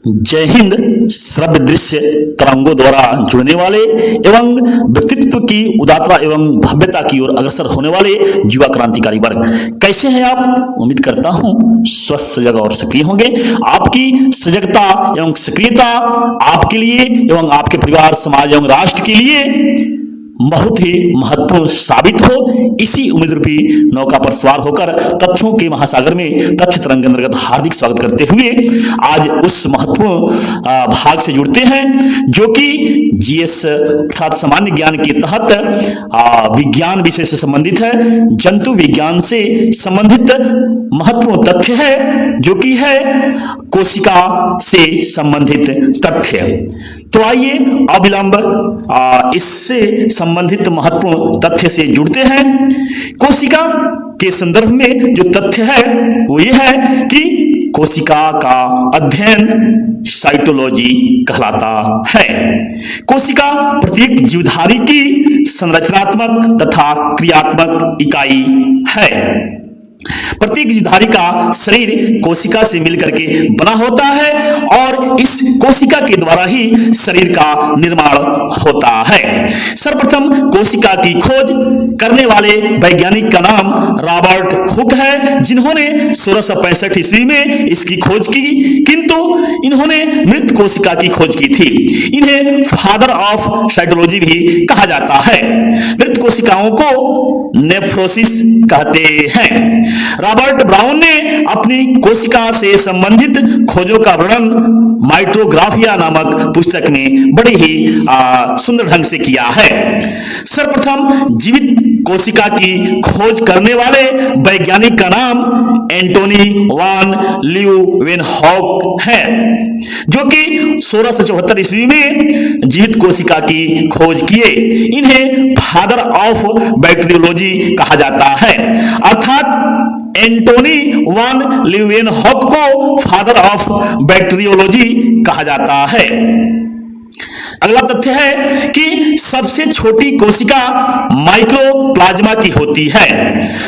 जय हिंद। श्रव्य दृश्य तरंगों द्वारा जुड़ने वाले एवं व्यक्तित्व की उदारता एवं भव्यता की ओर अग्रसर होने वाले युवा क्रांतिकारी वर्ग, कैसे हैं आप? उम्मीद करता हूं स्वस्थ, सजग और सक्रिय होंगे। आपकी सजगता एवं सक्रियता आपके लिए एवं आपके परिवार, समाज एवं राष्ट्र के लिए बहुत ही महत्वपूर्ण साबित हो, इसी उम्मीद रूपी नौका पर सवार होकर तथ्यों के महासागर में तथ्य तरंग के अंतर्गत हार्दिक स्वागत करते हुए आज उस महत्वपूर्ण भाग से जुड़ते हैं जो कि जीएस अर्थात सामान्य ज्ञान के तहत विज्ञान विषय से संबंधित है। जंतु विज्ञान से संबंधित महत्वपूर्ण तथ्य है जो कि है कोशिका से संबंधित तथ्य। तो आइए अविलंब इससे संबंधित महत्वपूर्ण तथ्य से जुड़ते हैं। कोशिका के संदर्भ में जो तथ्य है वो ये है कि कोशिका का अध्ययन साइटोलॉजी कहलाता है। कोशिका प्रत्येक जीवधारी की संरचनात्मक तथा क्रियात्मक इकाई है। प्रत्येक जीवधारी का शरीर कोशिका से मिलकर के बना होता है और इस कोशिका के द्वारा ही शरीर का निर्माण होता है। सर्वप्रथम कोशिका की खोज करने वाले वैज्ञानिक का नाम रॉबर्ट हुक है, जिन्होंने 1665 ईस्वी में इसकी खोज की, किंतु इन्होंने मृत कोशिका की खोज की थी। इन्हें फादर ऑफ साइटोलॉजी भी कहा जाता है। मृत कोशिकाओं को नेफ्रोसिस कहते हैं। रॉबर्ट ब्राउन ने अपनी कोशिका से संबंधित खोजों का वर्णन माइटोग्राफिया नामक पुस्तक में बड़े ही सुंदर ढंग से किया है। सर्वप्रथम जीवित कोशिका की खोज करने वाले वैज्ञानिक का नाम एंटोनी वान ल्यूवेनहॉक है, जो कि 1674 ईस्वी में जीवित कोशिका की खोज किए। इन्हें फादर ऑफ बैक्टीरियोलॉजी कहा जाता है, अर्थात एंटोनी वान ल्यूवेनहॉक को फादर ऑफ बैक्टीरियोलॉजी कहा जाता है। अगला तथ्य है कि सबसे छोटी कोशिका माइक्रोप्लाज्मा की होती है।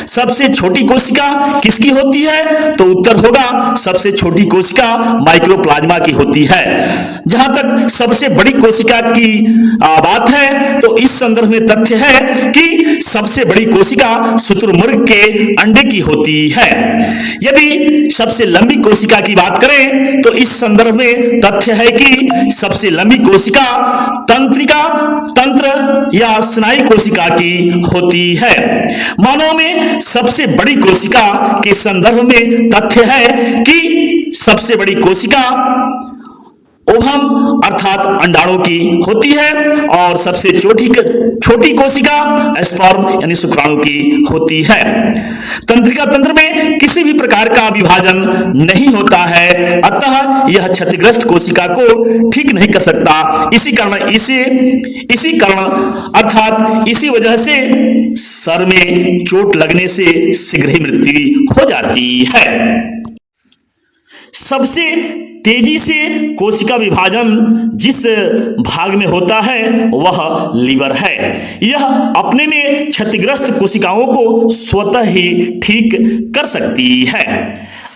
सबसे छोटी कोशिका किसकी होती है? तो उत्तर होगा सबसे छोटी कोशिका माइक्रोप्लाज्मा की होती है। जहां तक सबसे बड़ी कोशिका की बात है तो इस संदर्भ में तथ्य है कि सबसे बड़ी कोशिका शुतुरमुर्ग के अंडे की होती है। यदि सबसे लंबी कोशिका की बात करें तो इस संदर्भ में तथ्य है कि सबसे लंबी कोशिका तंत्र या स्नायु कोशिका की होती है। मानव में सबसे बड़ी कोशिका के संदर्भ में तथ्य है कि सबसे बड़ी कोशिका ओवम अर्थात अंडाणु की होती है और सबसे छोटी कोशिका स्पर्म यानी शुक्राणु की होती है। तंत्रिका तंत्र में किसी भी प्रकार का विभाजन नहीं होता है, अतः यह क्षतिग्रस्त कोशिका को ठीक नहीं कर सकता। इसी कारण अर्थात इसी वजह से सर में चोट लगने से शीघ्र ही मृत्यु हो जाती है। सबसे तेजी से कोशिका विभाजन जिस भाग में होता है वह लीवर है। यह अपने में क्षतिग्रस्त कोशिकाओं को स्वतः ही ठीक कर सकती है।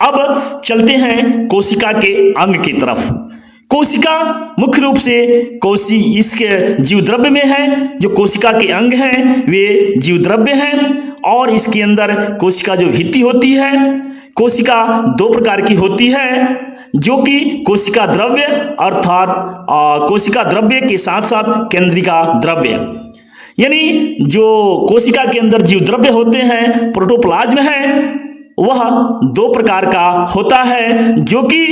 अब चलते हैं कोशिका के अंग की तरफ। कोशिका मुख्य रूप से इसके जीवद्रव्य में है। जो कोशिका के अंग हैं वे जीवद्रव्य हैं और इसके अंदर कोशिका जो भित्ति होती है, कोशिका दो प्रकार की होती है, जो कि कोशिका द्रव्य अर्थात कोशिका द्रव्य के साथ साथ केंद्रिका द्रव्य, यानी जो कोशिका के अंदर जीव द्रव्य होते हैं, प्रोटोप्लाज्म है, वह दो प्रकार का होता है, जो कि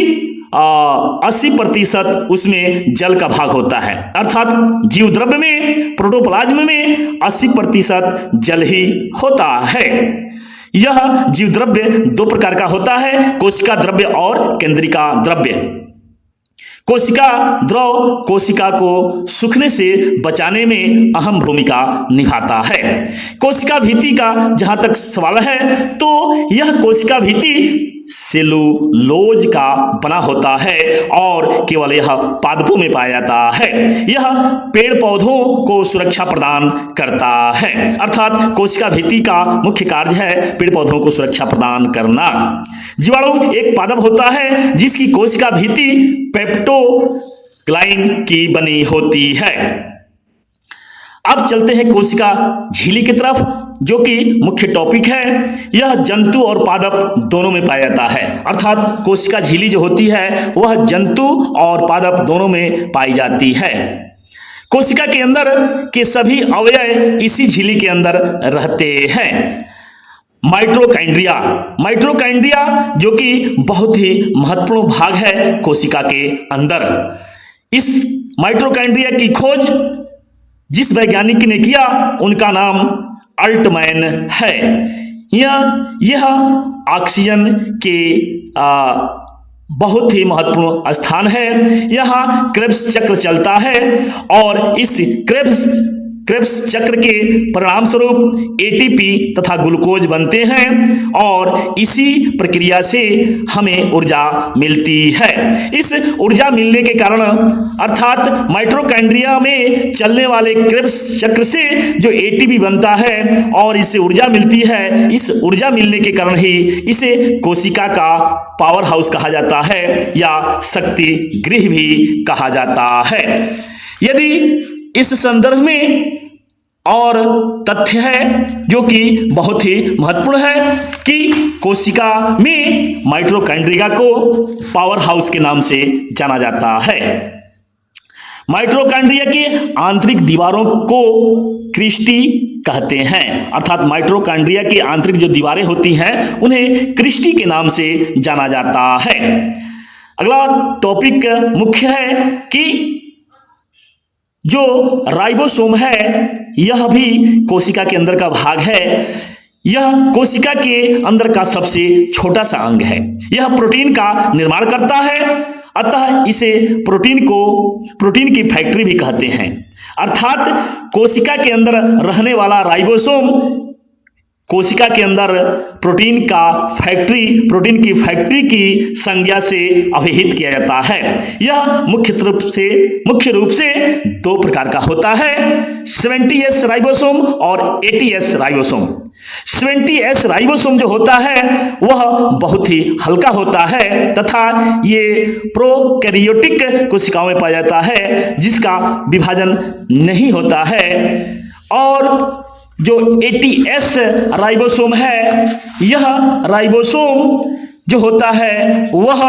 80% उसमें जल का भाग होता है। अर्थात जीव द्रव्य में, प्रोटोप्लाज्म में 80% जल ही होता है। यह जीव द्रव्य दो प्रकार का होता है, कोशिका द्रव्य और केंद्रिका द्रव्य। कोशिका द्रव कोशिका को सूखने से बचाने में अहम भूमिका निभाता है। कोशिका भित्ति का जहां तक सवाल है तो यह कोशिका भित्ति सेलुलोज का बना होता है और केवल यह पादपों में पाया जाता है। यह पेड़ पौधों को सुरक्षा प्रदान करता है, अर्थात कोशिका भित्ति का मुख्य कार्य है पेड़ पौधों को सुरक्षा प्रदान करना। जीवाणु एक पादप होता है जिसकी कोशिका भित्ति पेप्टोग्लाइन की बनी होती है। अब चलते हैं कोशिका झिल्ली की तरफ, जो कि मुख्य टॉपिक है। यह जंतु और पादप दोनों में पाया जाता है, अर्थात कोशिका झिल्ली जो होती है वह जंतु और पादप दोनों में पाई जाती है। कोशिका के अंदर के सभी अवयव इसी झिल्ली के अंदर रहते हैं। माइटोकॉन्ड्रिया जो कि बहुत ही महत्वपूर्ण भाग है कोशिका के अंदर। इस माइटोकॉन्ड्रिया की खोज जिस वैज्ञानिक ने किया उनका नाम अल्टमैन है। यह ऑक्सीजन के बहुत ही महत्वपूर्ण स्थान है। यहाँ क्रेब्स चक्र चलता है और इस क्रेब्स चक्र के परिणाम स्वरूप एटीपी तथा ग्लूकोज बनते हैं और इसी प्रक्रिया से हमें ऊर्जा मिलती है। इस ऊर्जा मिलने के कारण, अर्थात माइटोकॉन्ड्रिया में चलने वाले क्रेब्स चक्र से जो एटीपी बनता है और इससे ऊर्जा मिलती है, इस ऊर्जा मिलने के कारण ही इसे कोशिका का पावर हाउस कहा जाता है या शक्ति गृह भी कहा जाता है। यदि इस संदर्भ में और तथ्य है जो कि बहुत ही महत्वपूर्ण है कि कोशिका में माइटोकॉन्ड्रिया को पावर हाउस के नाम से जाना जाता है। माइटोकॉन्ड्रिया की आंतरिक दीवारों को क्रिस्टी कहते हैं, अर्थात माइटोकॉन्ड्रिया की आंतरिक जो दीवारें होती हैं उन्हें क्रिस्टी के नाम से जाना जाता है। अगला टॉपिक मुख्य है कि जो राइबोसोम है यह भी कोशिका के अंदर का भाग है। यह कोशिका के अंदर का सबसे छोटा सा अंग है। यह प्रोटीन का निर्माण करता है, अतः इसे प्रोटीन की फैक्ट्री भी कहते हैं। अर्थात कोशिका के अंदर रहने वाला राइबोसोम कोशिका के अंदर प्रोटीन की फैक्ट्री की संज्ञा से अभिहित किया जाता है। यह मुख्य रूप से दो प्रकार का होता है, 70S राइबोसोम और 80S राइबोसोम। 70S राइबोसोम जो होता है वह बहुत ही हल्का होता है तथा ये प्रोकैरियोटिक कोशिकाओं में पाया जाता है जिसका विभाजन नहीं होता है। और जो 80S राइबोसोम है, यह राइबोसोम जो होता है वह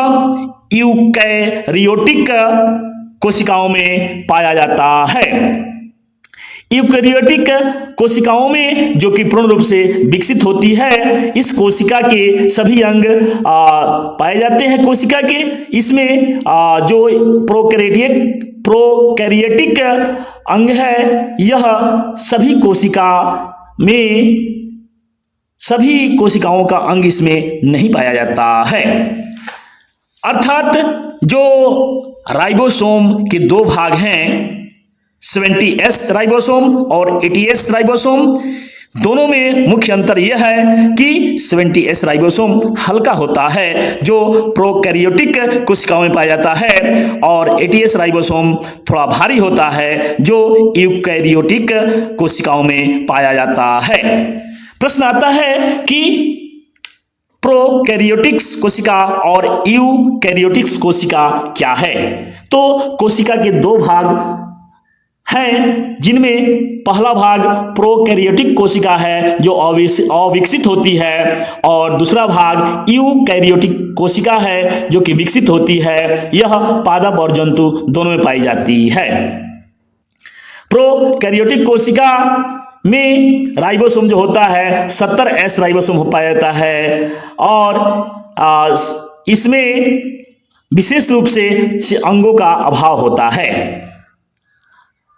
यूकैरियोटिक कोशिकाओं में पाया जाता है। यूकैरियोटिक कोशिकाओं में जो कि पूर्ण रूप से विकसित होती है, इस कोशिका के सभी अंग पाए जाते हैं कोशिका के। इसमें जो प्रोकैरियोटिक अंग है यह सभी कोशिकाओं का अंग इसमें नहीं पाया जाता है। अर्थात जो राइबोसोम के दो भाग हैं, 70S राइबोसोम और 80S राइबोसोम, दोनों में मुख्य अंतर यह है कि 70S राइबोसोम हल्का होता है जो प्रोकैरियोटिक कोशिकाओं में पाया जाता है और 80S राइबोसोम थोड़ा भारी होता है जो यूकैरियोटिक कोशिकाओं में पाया जाता है। प्रश्न आता है कि प्रोकैरियोटिक्स कोशिका और यूकैरियोटिक्स कोशिका क्या है। तो कोशिका के दो भाग हैं जिनमें पहला भाग प्रोकैरियोटिक कोशिका है जो अविकसित होती है और दूसरा भाग यूकैरियोटिक कोशिका है जो कि विकसित होती है। यह पादप और जंतु दोनों में पाई जाती है। प्रोकैरियोटिक कोशिका में राइबोसोम जो होता है 70S राइबोसोम पाया जाता है और इसमें विशेष रूप से अंगों का अभाव होता है।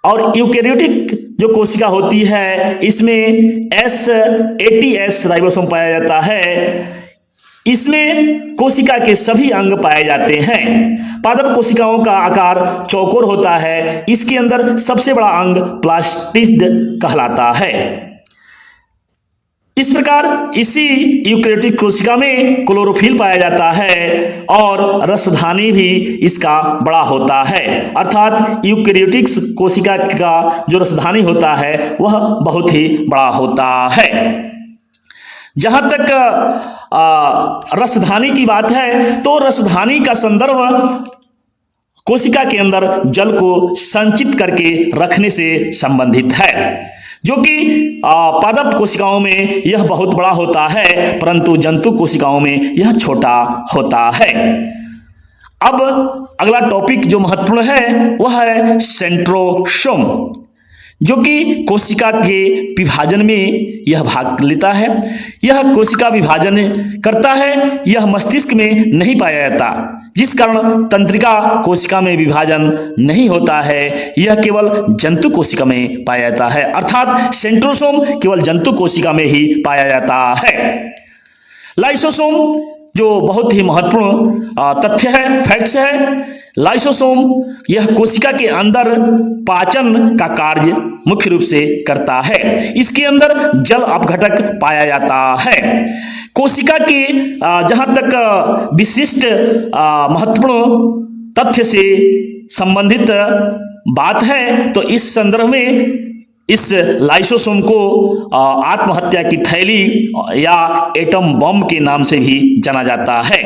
और यूकैरियोटिक जो कोशिका होती है इसमें 80S राइबोसोम पाया जाता है। इसमें कोशिका के सभी अंग पाए जाते हैं। पादप कोशिकाओं का आकार चौकोर होता है। इसके अंदर सबसे बड़ा अंग प्लास्टिड कहलाता है। इस प्रकार इसी यूकैरियोटिक कोशिका में क्लोरोफिल पाया जाता है और रसधानी भी इसका बड़ा होता है। अर्थात यूकैरियोटिक कोशिका का जो रसधानी होता है वह बहुत ही बड़ा होता है। जहाँ तक रसधानी की बात है तो रसधानी का संदर्भ कोशिका के अंदर जल को संचित करके रखने से संबंधित है, जो कि पादप कोशिकाओं में यह बहुत बड़ा होता है, परंतु जंतु कोशिकाओं में यह छोटा होता है। अब अगला टॉपिक जो महत्वपूर्ण है वह है सेंट्रोसोम, जो कि कोशिका के विभाजन में यह भाग लेता है। यह कोशिका विभाजन करता है, यह मस्तिष्क में नहीं पाया जाता, जिस कारण तंत्रिका कोशिका में विभाजन नहीं होता है, यह केवल जंतु कोशिका में पाया जाता है। अर्थात सेंट्रोसोम केवल जंतु कोशिका में ही पाया जाता है। लाइसोसोम जो बहुत ही महत्वपूर्ण तथ्य है, फैक्ट्स है। लाइसोसोम यह कोशिका के अंदर पाचन का कार्य मुख्य रूप से करता है। इसके अंदर जल अपघटक पाया जाता है। कोशिका के जहाँ तक विशिष्ट महत्वपूर्ण तथ्य से संबंधित बात है, तो इस संदर्भ में इस लाइसोसोम को आत्महत्या की थैली या एटम बम के नाम से भी जाना जाता है,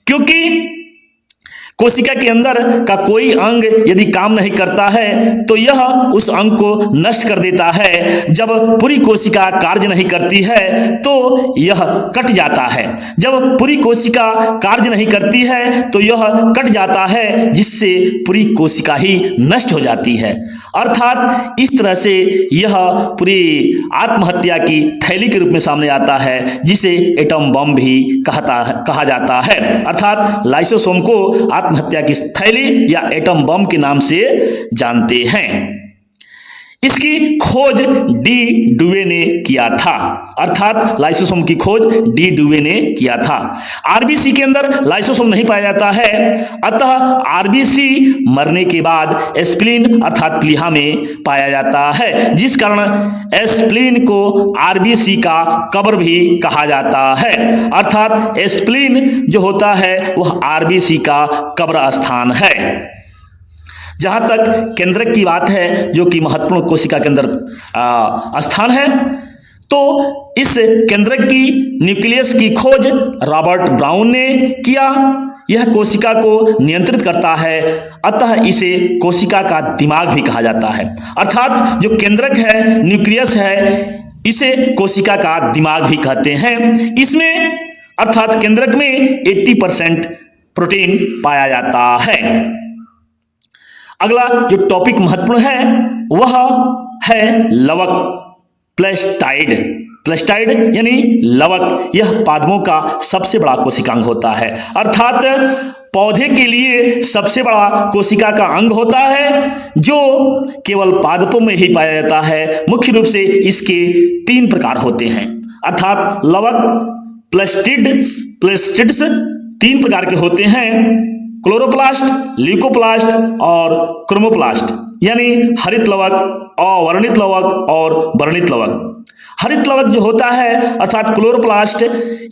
क्योंकि कोशिका के अंदर का कोई अंग यदि काम नहीं करता है तो यह उस अंग को नष्ट कर देता है। जब पूरी कोशिका कार्य नहीं करती है तो यह कट जाता है। जब पूरी कोशिका कार्य नहीं करती है तो यह कट जाता है, जिससे पूरी कोशिका ही नष्ट हो जाती है। अर्थात इस तरह से यह पूरी आत्महत्या की थैली के रूप में सामने आता है, जिसे एटम बम भी कहा जाता है। अर्थात लाइसोसोम को आत्महत्या की थैली या एटम बम के नाम से जानते हैं। इसकी खोज डी डुवे ने किया था। अर्थात लाइसोसोम की खोज डी डुवे ने किया था। आरबीसी के अंदर लाइसोसोम नहीं पाया जाता है, अतः आरबीसी मरने के बाद एस्प्लीन अर्थात प्लीहा में पाया जाता है, जिस कारण एस्प्लीन को आरबीसी का कब्र भी कहा जाता है। अर्थात एस्प्लीन जो होता है वह आरबीसी का कब्र स्थान है। जहाँ तक केंद्रक की बात है, जो कि महत्वपूर्ण कोशिका के अंदर स्थान है, तो इस केंद्रक की न्यूक्लियस की खोज रॉबर्ट ब्राउन ने किया। यह कोशिका को नियंत्रित करता है, अतः इसे कोशिका का दिमाग भी कहा जाता है। अर्थात जो केंद्रक है, न्यूक्लियस है, इसे कोशिका का दिमाग भी कहते हैं। इसमें अर्थात केंद्रक में 80% प्रोटीन पाया जाता है। अगला जो टॉपिक महत्वपूर्ण है वह है लवक, प्लेस्टाइड यानी लवक। यह पादपों का सबसे बड़ा कोशिकांग होता है। अर्थात पौधे के लिए सबसे बड़ा कोशिका का अंग होता है, जो केवल पादपों में ही पाया जाता है। मुख्य रूप से इसके 3 प्रकार होते हैं। अर्थात लवक, प्लेस्टिड्स 3 प्रकार के होते हैं: क्लोरोप्लास्ट, ल्यूकोप्लास्ट और क्रोमोप्लास्ट, यानी हरित लवक, अवर्णित लवक और वर्णित लवक। हरित लवक जो होता है अर्थात क्लोरोप्लास्ट,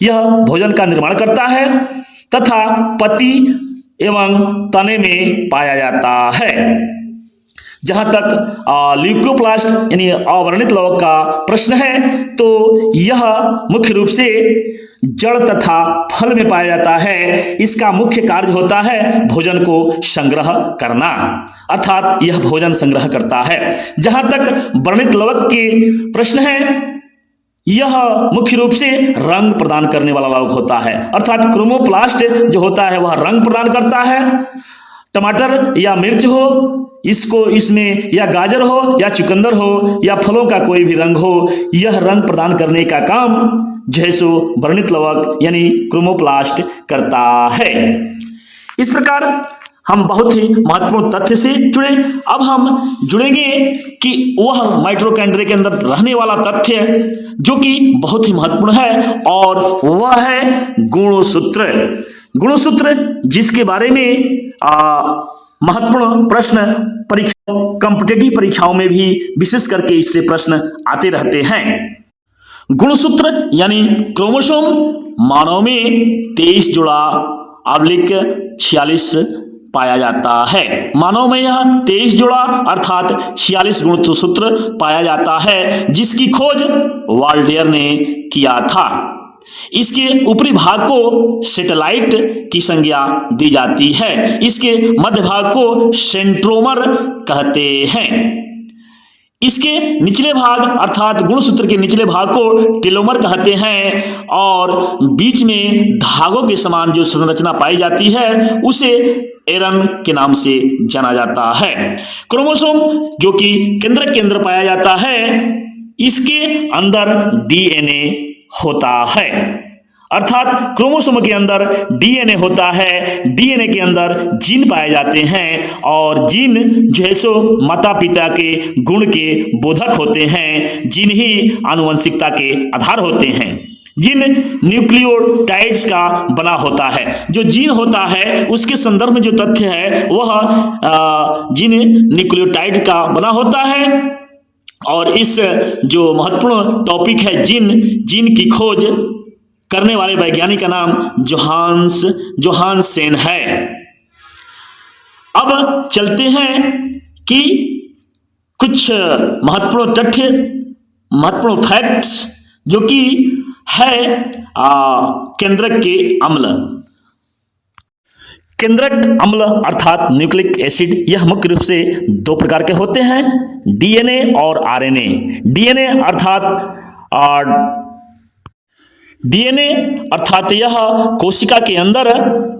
यह भोजन का निर्माण करता है तथा पत्ती एवं तने में पाया जाता है। जहाँ तक ल्यूकोप्लास्ट यानी अवर्णित लवक का प्रश्न है, तो यह मुख्य रूप से जड़ तथा फल में पाया जाता है। इसका मुख्य कार्य होता है भोजन को संग्रह करना, अर्थात यह भोजन संग्रह करता है। जहाँ तक वर्णित लवक के प्रश्न है, यह मुख्य रूप से रंग प्रदान करने वाला लवक होता है। अर्थात क्रोमोप्लास्ट जो होता है वह रंग प्रदान करता है। टमाटर या मिर्च हो, इसमें या गाजर हो या चुकंदर हो या फलों का कोई भी रंग हो, यह रंग प्रदान करने का काम जैसो वर्णित लवक यानी क्रोमोप्लास्ट करता है। इस प्रकार हम बहुत ही महत्वपूर्ण तथ्य से जुड़े। अब हम जुड़ेंगे कि वह माइटोकॉन्ड्रिया के अंदर रहने वाला तथ्य जो कि बहुत ही महत्वपूर्ण है, और वह है गुणसूत्र, जिसके बारे में महत्वपूर्ण प्रश्न कॉम्पिटिटिव परीक्षाओं में भी विशेष करके इससे प्रश्न आते रहते हैं। गुणसूत्र यानी क्रोमोसोम मानव में 23 जोड़ा / 46 पाया जाता है। मानव में यह 23 जोड़ा अर्थात 46 गुणसूत्र पाया जाता है, जिसकी खोज वाल्डियर ने किया था। इसके ऊपरी भाग को सैटेलाइट की संज्ञा दी जाती है। इसके मध्य भाग को सेंट्रोमर कहते हैं। इसके निचले भाग अर्थात गुणसूत्र के निचले भाग को टेलोमर कहते हैं और बीच में धागों के समान जो संरचना पाई जाती है उसे एरन के नाम से जाना जाता है। क्रोमोसोम जो कि केंद्रक के अंदर पाया जाता है, इसके अंदर डीएनए होता है, अर्थात क्रोमोसोम के अंदर डीएनए होता है। डीएनए के अंदर जीन पाए जाते हैं और जीन जो है सो माता पिता के गुण के बोधक होते हैं। जीन ही आनुवंशिकता के आधार होते हैं। जीन न्यूक्लियोटाइड्स का बना होता है। जो जीन होता है उसके संदर्भ में जो तथ्य है वह जीन न्यूक्लियोटाइड का बना होता है। और इस जो महत्वपूर्ण टॉपिक है जीन की खोज करने वाले वैज्ञानिक का नाम जोहानसेन है। अब चलते हैं कि कुछ महत्वपूर्ण तथ्य, महत्वपूर्ण फैक्ट्स जो कि है केंद्रक के अम्ल। केंद्रक अम्ल अर्थात न्यूक्लिक एसिड, यह मुख्य रूप से दो प्रकार के होते हैं, डीएनए और आरएनए। डीएनए अर्थात यह कोशिका के अंदर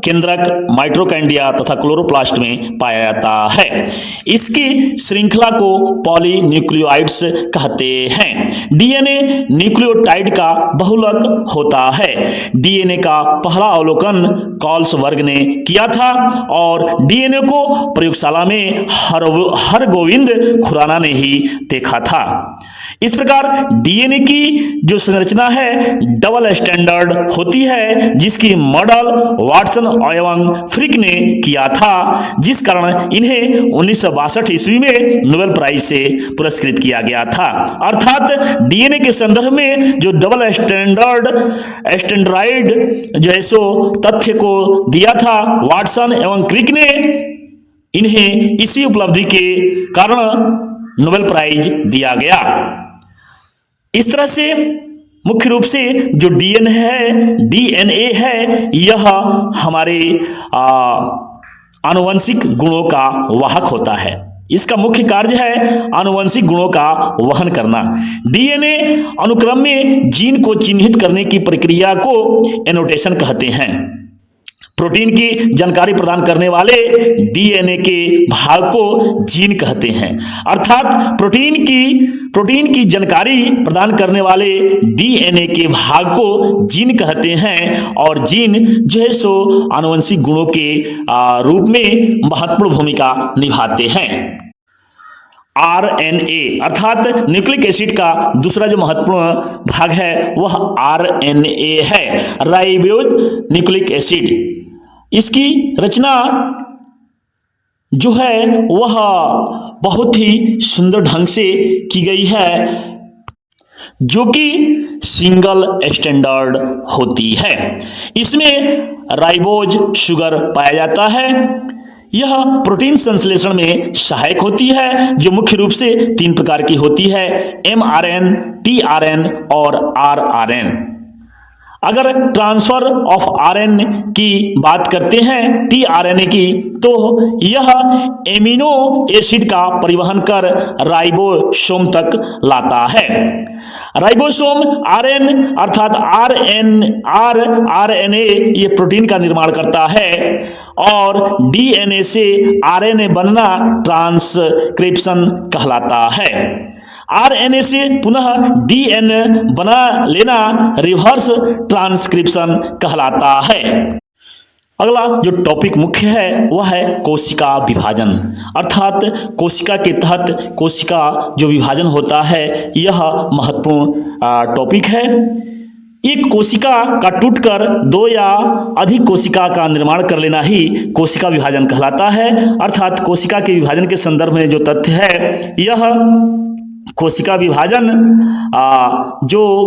केंद्रक, माइटोकॉन्ड्रिया तथा क्लोरोप्लास्ट में पाया जाता है। इसकी श्रृंखला को पॉलीन्यूक्लियोइड्स कहते हैं। डीएनए न्यूक्लियोटाइड का बहुलक होता है। डीएनए का पहला अवलोकन कॉल्स वर्ग ने किया था और डीएनए को प्रयोगशाला में हरगोविंद खुराना ने ही देखा था। इस प्रकार डीएनए की जो संरचना है डबल स्टैंडर्ड होती है, जिसकी मॉडल वाटसन एवं फ्रिक ने किया था, जिस कारण इन्हें 1962 ईस्वी में नोबेल प्राइज से पुरस्कृत किया गया था। अर्थात डीएनए के संदर्भ में जो डबल स्टैंडर्डाइड जो है सो तथ्य को दिया था वाटसन एवं क्रिक ने, इन्हें इसी उपलब्धि के कारण नोबेल प्राइज दिया गया। इस तरह से मुख्य रूप से जो डीएनए है यह हमारे आनुवंशिक गुणों का वाहक होता है। इसका मुख्य कार्य है आनुवंशिक गुणों का वहन करना। डीएनए अनुक्रम में जीन को चिन्हित करने की प्रक्रिया को एनोटेशन कहते हैं। प्रोटीन की जानकारी प्रदान करने वाले डीएनए के भाग को जीन कहते हैं। अर्थात प्रोटीन की जानकारी प्रदान करने वाले डीएनए के भाग को जीन कहते हैं और जीन जो है सो आनुवंशिक गुणों के रूप में महत्वपूर्ण भूमिका निभाते हैं। आरएनए अर्थात न्यूक्लिक एसिड का दूसरा जो महत्वपूर्ण भाग है वह आरएनए है, राइबोज न्यूक्लिक एसिड। इसकी रचना जो है वह बहुत ही सुंदर ढंग से की गई है, जो कि सिंगल स्टैंडर्ड होती है। इसमें राइबोज शुगर पाया जाता है। यह प्रोटीन संश्लेषण में सहायक होती है, जो मुख्य रूप से 3 प्रकार की होती है, mRN, tRN और rRN। अगर ट्रांसफर ऑफ आरएन की बात करते हैं टीआरएनए की, तो यह एमिनो एसिड का परिवहन कर राइबोसोम तक लाता है। राइबोसोम आरएन अर्थात आरएनए ये प्रोटीन का निर्माण करता है और डीएनए से आरएनए बनना ट्रांसक्रिप्शन कहलाता है। आरएनए से पुनः डीएनए बना लेना रिवर्स ट्रांसक्रिप्शन कहलाता है। अगला जो टॉपिक मुख्य है वह है कोशिका विभाजन, अर्थात कोशिका के तहत कोशिका जो विभाजन होता है यह महत्वपूर्ण टॉपिक है। एक कोशिका का टूटकर 2 या अधिक कोशिका का निर्माण कर लेना ही कोशिका विभाजन कहलाता है। अर्थात कोशिका के विभाजन के संदर्भ में जो तथ्य है यह कोशिका विभाजन जो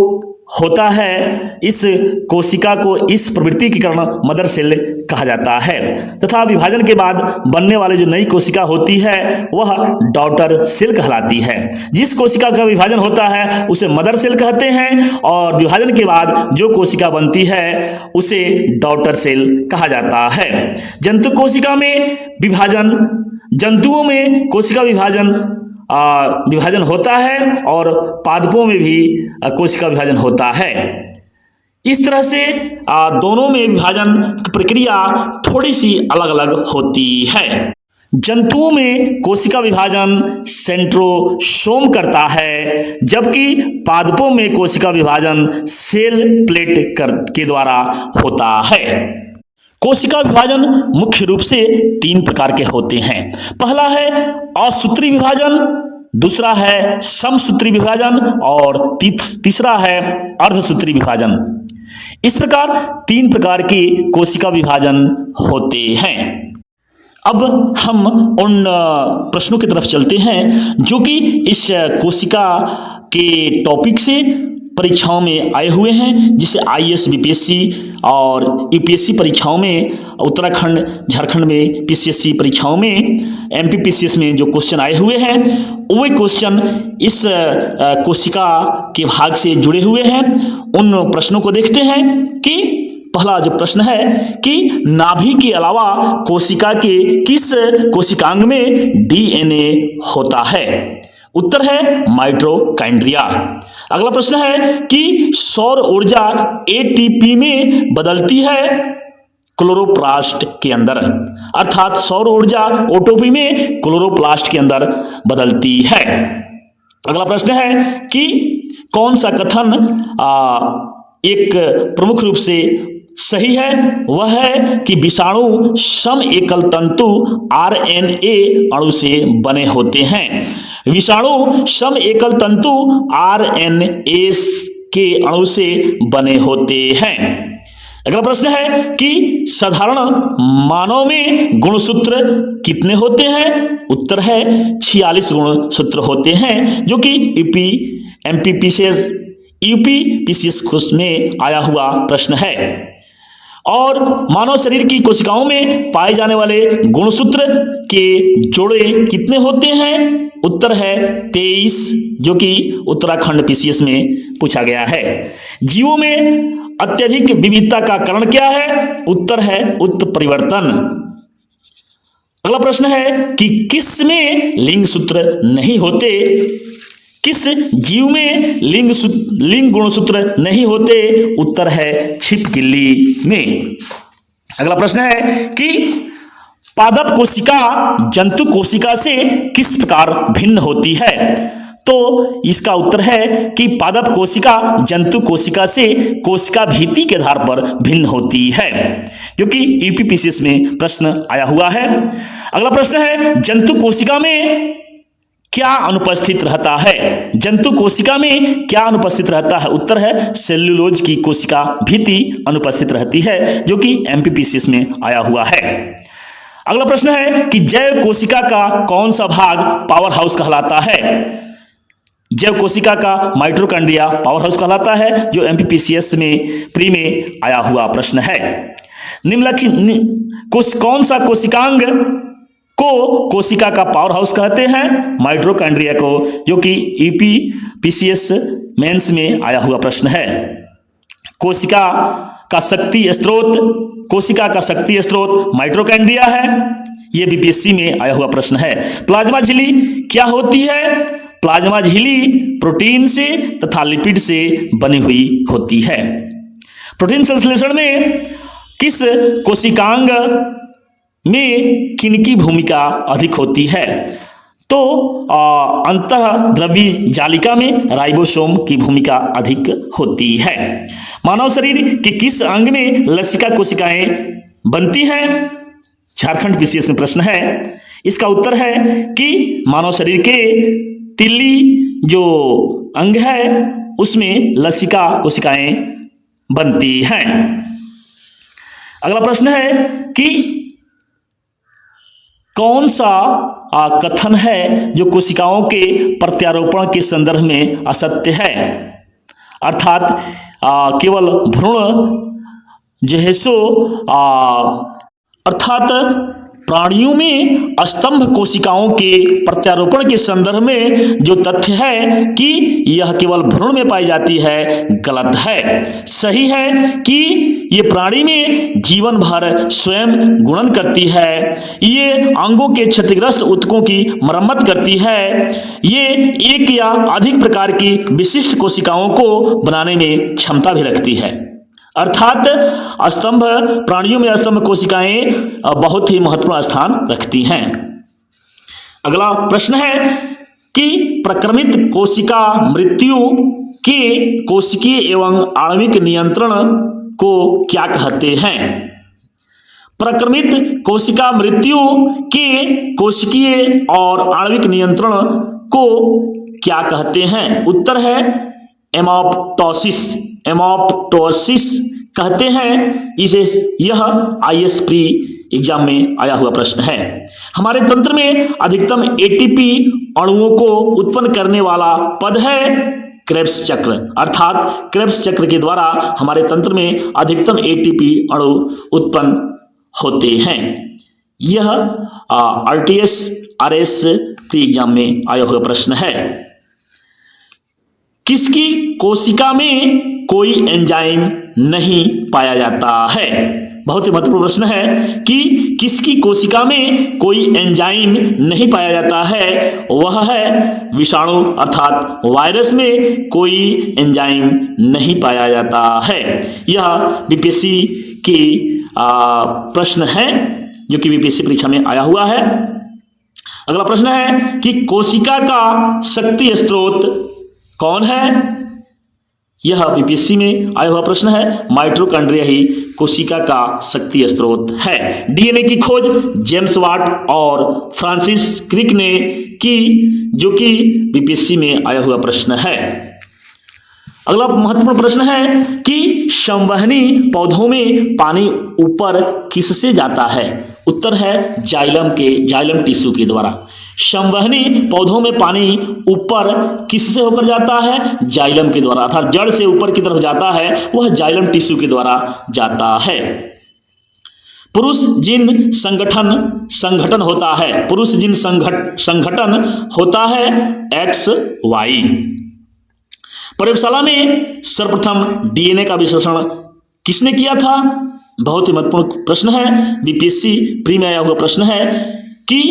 होता है, इस कोशिका को, इस प्रवृत्ति के कारण मदर सेल कहा जाता है। तथा विभाजन के बाद बनने वाली जो नई कोशिका होती है वह डॉटर सेल कहलाती है। जिस कोशिका का विभाजन होता है उसे मदर सेल कहते हैं और विभाजन के बाद जो कोशिका बनती है उसे डॉटर सेल कहा जाता है। जंतु कोशिका में विभाजन, जंतुओं में कोशिका विभाजन होता है और पादपों में भी कोशिका विभाजन होता है। इस तरह से दोनों में विभाजन की प्रक्रिया थोड़ी सी अलग अलग होती है। जंतुओं में कोशिका विभाजन सेंट्रोसोम करता है, जबकि पादपों में कोशिका विभाजन सेल प्लेट के द्वारा होता है। कोशिका विभाजन मुख्य रूप से 3 प्रकार के होते हैं। पहला है असूत्री विभाजन, दूसरा है समसूत्री विभाजन और तीसरा है अर्धसूत्री विभाजन। इस प्रकार 3 प्रकार के कोशिका विभाजन होते हैं। अब हम उन प्रश्नों की तरफ चलते हैं जो कि इस कोशिका के टॉपिक से परीक्षाओं में आए हुए हैं, जिसे आईएएस, बीपीएससी और यूपीएससी परीक्षाओं में, उत्तराखंड झारखंड में पीसीएससी परीक्षाओं में, एमपीपीसीएस में जो क्वेश्चन आए हुए हैं वे क्वेश्चन इस कोशिका के भाग से जुड़े हुए हैं। उन प्रश्नों को देखते हैं कि पहला जो प्रश्न है कि नाभि के अलावा कोशिका के किस कोशिकांग में डीएनए होता है? उत्तर है माइटोकॉन्ड्रिया। अगला प्रश्न है कि सौर ऊर्जा एटीपी में बदलती है क्लोरोप्लास्ट के अंदर, अर्थात सौर ऊर्जा ओटीपी में क्लोरोप्लास्ट के अंदर बदलती है। अगला प्रश्न है कि कौन सा कथन एक प्रमुख रूप से सही है? वह है कि विषाणु सम एकल तंतु आरएनए अणु से बने होते हैं। विषाणु सम एकल तंतु आरएनए के अणु से बने होते हैं। अगला प्रश्न है कि साधारण मानव में गुणसूत्र कितने होते हैं? उत्तर है 46 गुणसूत्र होते हैं, जो कि यूपीपीसीएस में आया हुआ प्रश्न है। और मानव शरीर की कोशिकाओं में पाए जाने वाले गुणसूत्र के जोड़े कितने होते हैं? उत्तर है 23, जो कि उत्तराखंड पीसीएस में पूछा गया है। जीवों में अत्यधिक विविधता का कारण क्या है? उत्तर है उत्परिवर्तन। अगला प्रश्न है कि किस में लिंग सूत्र नहीं होते? किस जीव में लिंग गुणसूत्र नहीं होते? उत्तर है छिपकली में। अगला प्रश्न है कि पादप कोशिका जंतु कोशिका से किस प्रकार भिन्न होती है? तो इसका उत्तर है कि पादप कोशिका जंतु कोशिका से कोशिका भित्ति के आधार पर भिन्न होती है, जो कि यूपीपीसीएस में प्रश्न आया हुआ है। अगला प्रश्न है जंतु कोशिका में क्या अनुपस्थित रहता है? जंतु कोशिका में क्या अनुपस्थित रहता है? उत्तर है सेल्यूलोज की कोशिका भित्ति अनुपस्थित रहती है, जो कि एमपीपीसीएस में आया हुआ है। अगला प्रश्न है कि जैव कोशिका का कौन सा भाग पावर हाउस कहलाता है? जैव कोशिका का माइटोकॉन्ड्रिया पावर हाउस कहलाता है, जो एमपीपीसीएस में प्री में आया हुआ प्रश्न है। निम्नलिखित कौन सा कोशिकांग को कोशिका का पावर हाउस कहते हैं? माइटोकॉन्ड्रिया को, जो कि यूपीपीसीएस मेंस में आया हुआ प्रश्न है। कोशिका का शक्ति स्रोत माइटोकॉन्ड्रिया है, यह बीपीएससी में आया हुआ प्रश्न है। प्लाज्मा झिल्ली क्या होती है? प्लाज्मा झिल्ली प्रोटीन से तथा लिपिड से बनी हुई होती है। प्रोटीन संश्लेषण में किस कोशिकांग में किनकी भूमिका अधिक होती है? तो अंतःद्रव्यी जालिका में राइबोसोम की भूमिका अधिक होती है। मानव शरीर के किस अंग में लसिका कोशिकाएं बनती हैं? झारखंड पीसीएस में प्रश्न है। इसका उत्तर है कि मानव शरीर के तिल्ली जो अंग है उसमें लसिका कोशिकाएं बनती हैं। अगला प्रश्न है कि कौन सा कथन है जो कोशिकाओं के प्रत्यारोपण के संदर्भ में असत्य है? अर्थात केवल भ्रूण जो है सो अर्थात प्राणियों में स्तंभ कोशिकाओं के प्रत्यारोपण के संदर्भ में जो तथ्य है कि यह केवल भ्रूण में पाई जाती है, गलत है। सही है कि ये प्राणी में जीवन भर स्वयं गुणन करती है, ये अंगों के क्षतिग्रस्त ऊतकों की मरम्मत करती है, ये एक या अधिक प्रकार की विशिष्ट कोशिकाओं को बनाने में क्षमता भी रखती है। अर्थात स्तंभ प्राणियों में स्तंभ कोशिकाएं बहुत ही महत्वपूर्ण स्थान रखती हैं। अगला प्रश्न है कि प्रक्रमित कोशिका मृत्यु के कोशिकीय एवं आणविक नियंत्रण को क्या कहते हैं? प्रक्रमित कोशिका मृत्यु के कोशिकीय और आणविक नियंत्रण को क्या कहते हैं? उत्तर है एमोप्टोसिस। एमोप्टोसिस कहते हैं इसे। यह आईएएस प्री एग्जाम में आया हुआ प्रश्न है। हमारे तंत्र में अधिकतम एटीपी अणुओं को उत्पन्न करने वाला पद है क्रेब्स चक्र। अर्थात क्रेब्स चक्र के द्वारा हमारे तंत्र में अधिकतम एटीपी अणु उत्पन्न होते हैं। यह आरटीएस आरएस प्री एग्जाम में आया हुआ प्रश्न है। किसकी कोशिका में कोई एंजाइम नहीं पाया जाता है? बहुत ही महत्वपूर्ण प्रश्न है कि किसकी कोशिका में कोई एंजाइम नहीं पाया जाता है। वह है विषाणु अर्थात वायरस में कोई एंजाइम नहीं पाया जाता है। यह बीपीएससी की प्रश्न है जो कि बीपीएससी परीक्षा में आया हुआ है। अगला प्रश्न है कि कोशिका का शक्ति स्रोत कौन है? यह बीपीएससी में आया हुआ प्रश्न है। माइटोकॉन्ड्रिया ही कोशिका का शक्ति स्रोत है। डीएनए की खोज जेम्स वाट और फ्रांसिस क्रिक ने की, जो कि बीपीएससी में आया हुआ प्रश्न है। अगला महत्वपूर्ण प्रश्न है कि संवहनी पौधों में पानी ऊपर किससे जाता है? उत्तर है जाइलम टिश्यू के द्वारा। संवहनी पौधों में पानी ऊपर किससे होकर जाता है? जाइलम के द्वारा। अर्थात जड़ से ऊपर की तरफ जाता है, वह जाइलम टिश्यू के द्वारा जाता है। पुरुष जिन संगठन होता है, पुरुष जिन संगठन होता है XY। प्रयोगशाला में सर्वप्रथम डीएनए का विश्लेषण किसने किया था? बहुत ही महत्वपूर्ण प्रश्न है। बीपीएससी प्री में आया हुआ प्रश्न है कि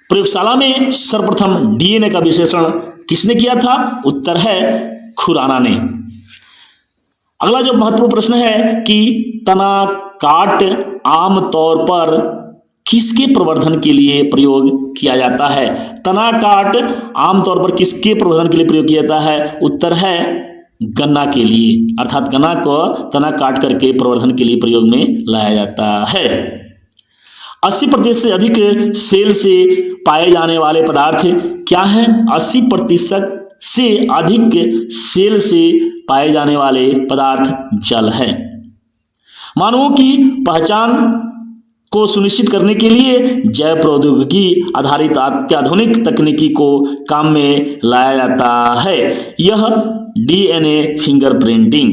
प्रयोगशाला में सर्वप्रथम डीएनए का विश्लेषण किसने किया था? उत्तर है खुराना ने। अगला जो महत्वपूर्ण प्रश्न है कि तना काट आमतौर पर किसके प्रवर्धन के लिए प्रयोग किया जाता है? तना काट आमतौर पर किसके प्रवर्धन के लिए प्रयोग किया जाता है? उत्तर है गन्ना के लिए। अर्थात गन्ना को तना काट करके प्रवर्धन के लिए प्रयोग में लाया जाता है। 80% से अधिक सेल से पाए जाने वाले पदार्थ क्या हैं? 80% से अधिक सेल से पाए जाने वाले पदार्थ जल है। मानवों की पहचान को सुनिश्चित करने के लिए जैव प्रौद्योगिकी आधारित अत्याधुनिक तकनीकी को काम में लाया जाता है। यह डीएनए फिंगरप्रिंटिंग।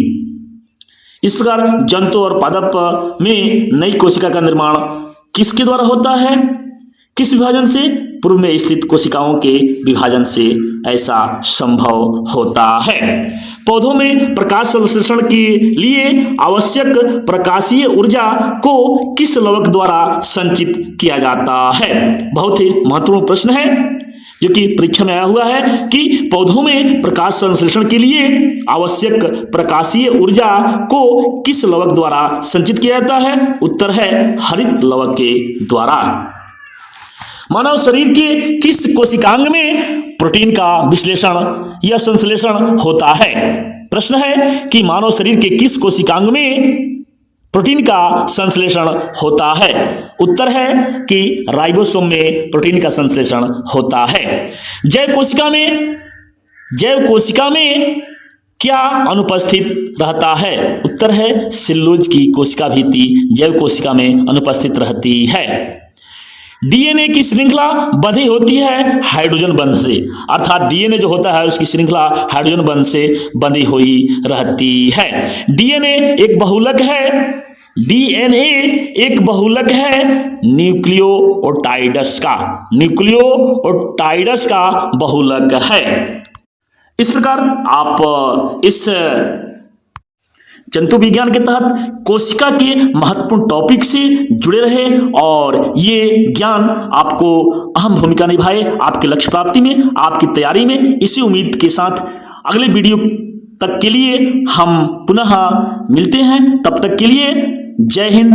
इस प्रकार जंतु और पादप में नई कोशिका का निर्माण किसके द्वारा होता है? किस विभाजन से? पूर्व में स्थित कोशिकाओं के विभाजन से ऐसा संभव होता है। पौधों में प्रकाश संश्लेषण के लिए आवश्यक प्रकाशीय ऊर्जा को किस लवक द्वारा संचित किया जाता है? बहुत ही महत्वपूर्ण प्रश्न है जो कि परीक्षा में आया हुआ है कि पौधों में प्रकाश संश्लेषण के लिए आवश्यक प्रकाशीय ऊर्जा को किस लवक द्वारा संचित किया जाता है? उत्तर है हरित लवक के द्वारा। मानव शरीर के किस कोशिकांग में प्रोटीन का विश्लेषण या संश्लेषण होता है? प्रश्न है कि मानव शरीर के किस कोशिकांग में प्रोटीन का संश्लेषण होता है? उत्तर है कि राइबोसोम में प्रोटीन का संश्लेषण होता है। जैव कोशिका में क्या अनुपस्थित रहता है? उत्तर है सेलुलोज की कोशिका भित्ति जैव कोशिका में अनुपस्थित रहती है। डीएनए की श्रृंखला बंधी होती है हाइड्रोजन बंध से, अर्थात डीएनए जो होता है उसकी श्रृंखला हाइड्रोजन बंध से बंधी हुई रहती है। डीएनए एक बहुलक है, डीएनए एक बहुलक है न्यूक्लियोटाइडस का, न्यूक्लियोटाइडस का बहुलक है। इस प्रकार आप इस जंतु विज्ञान के तहत कोशिका के महत्वपूर्ण टॉपिक से जुड़े रहे और ये ज्ञान आपको अहम भूमिका निभाए आपके लक्ष्य प्राप्ति में, आपकी तैयारी में। इसी उम्मीद के साथ अगले वीडियो तक के लिए हम पुनः मिलते हैं। तब तक के लिए जय हिंद।